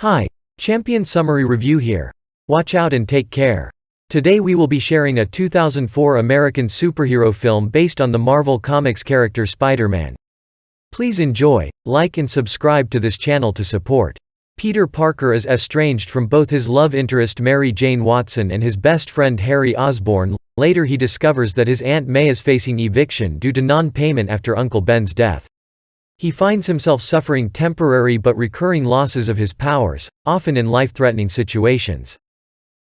Hi, Champion Summary Review here. Watch out and take care. Today we will be sharing a 2004 American superhero film based on the Marvel Comics character Spider-Man. Please enjoy, like and subscribe to this channel to support. Peter Parker is estranged from both his love interest Mary Jane Watson and his best friend Harry Osborn. Later he discovers that his Aunt May is facing eviction due to non-payment after Uncle Ben's death. He finds himself suffering temporary but recurring losses of his powers, often in life-threatening situations.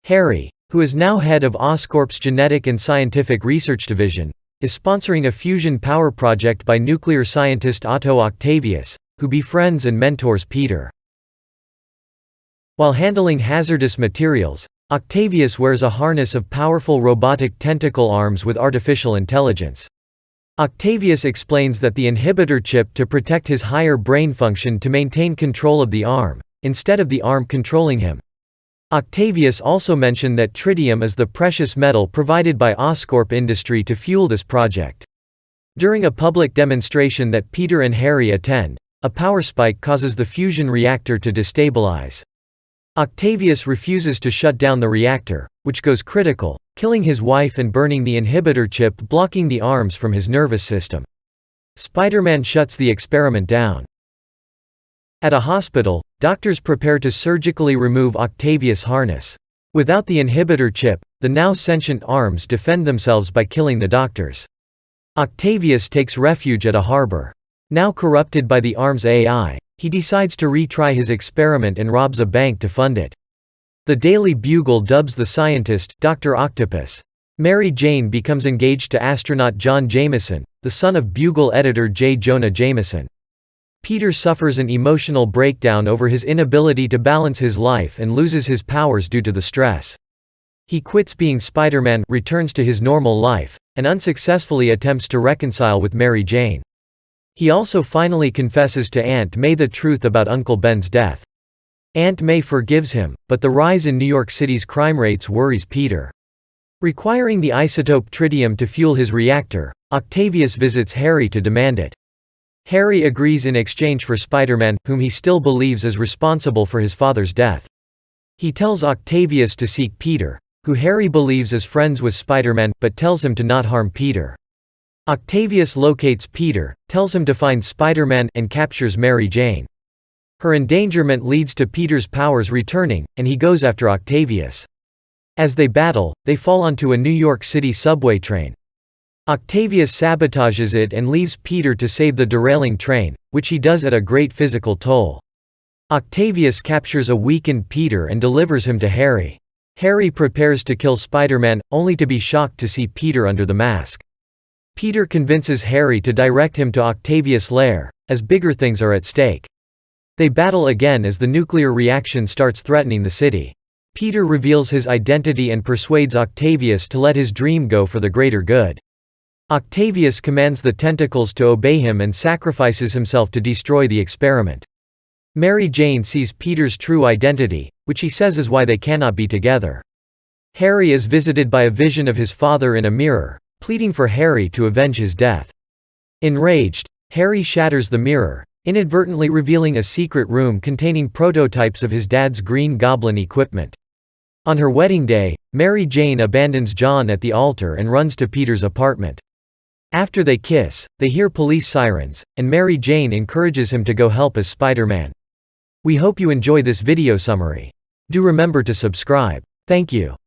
Harry, who is now head of Oscorp's Genetic and Scientific Research Division, is sponsoring a fusion power project by nuclear scientist Otto Octavius, who befriends and mentors Peter. While handling hazardous materials, Octavius wears a harness of powerful robotic tentacle arms with artificial intelligence. Octavius explains that the inhibitor chip to protect his higher brain function to maintain control of the arm, instead of the arm controlling him. Octavius also mentioned that tritium is the precious metal provided by Oscorp Industry to fuel this project. During a public demonstration that Peter and Harry attend, a power spike causes the fusion reactor to destabilize. Octavius refuses to shut down the reactor, which goes critical, killing his wife and burning the inhibitor chip blocking the arms from his nervous system. Spider-Man shuts the experiment down. At a hospital, doctors prepare to surgically remove Octavius' harness. Without the inhibitor chip, the now sentient arms defend themselves by killing the doctors. Octavius takes refuge at a harbor. Now corrupted by the arm's AI, he decides to retry his experiment and robs a bank to fund it. The Daily Bugle dubs the scientist Dr. Octopus. Mary Jane becomes engaged to astronaut John Jameson, the son of Bugle editor J. Jonah Jameson. Peter suffers an emotional breakdown over his inability to balance his life and loses his powers due to the stress. He quits being Spider-Man, returns to his normal life, and unsuccessfully attempts to reconcile with Mary Jane. He also finally confesses to Aunt May the truth about Uncle Ben's death. Aunt May forgives him, but the rise in New York City's crime rates worries Peter. Requiring the isotope tritium to fuel his reactor, Octavius visits Harry to demand it. Harry agrees in exchange for Spider-Man, whom he still believes is responsible for his father's death. He tells Octavius to seek Peter, who Harry believes is friends with Spider-Man, but tells him to not harm Peter. Octavius locates Peter, tells him to find Spider-Man, and captures Mary Jane. Her endangerment leads to Peter's powers returning, and he goes after Octavius. As they battle, they fall onto a New York City subway train. Octavius sabotages it and leaves Peter to save the derailing train, which he does at a great physical toll. Octavius captures a weakened Peter and delivers him to Harry. Harry prepares to kill Spider-Man, only to be shocked to see Peter under the mask. Peter convinces Harry to direct him to Octavius' lair, as bigger things are at stake. They battle again as the nuclear reaction starts threatening the city. Peter reveals his identity and persuades Octavius to let his dream go for the greater good. Octavius commands the tentacles to obey him and sacrifices himself to destroy the experiment. Mary Jane sees Peter's true identity, which he says is why they cannot be together. Harry is visited by a vision of his father in a mirror, pleading for Harry to avenge his death. Enraged, Harry shatters the mirror, inadvertently revealing a secret room containing prototypes of his dad's Green Goblin equipment. On her wedding day, Mary Jane abandons John at the altar and runs to Peter's apartment. After they kiss, they hear police sirens, and Mary Jane encourages him to go help as Spider-Man. We hope you enjoy this video summary. Do remember to subscribe. Thank you.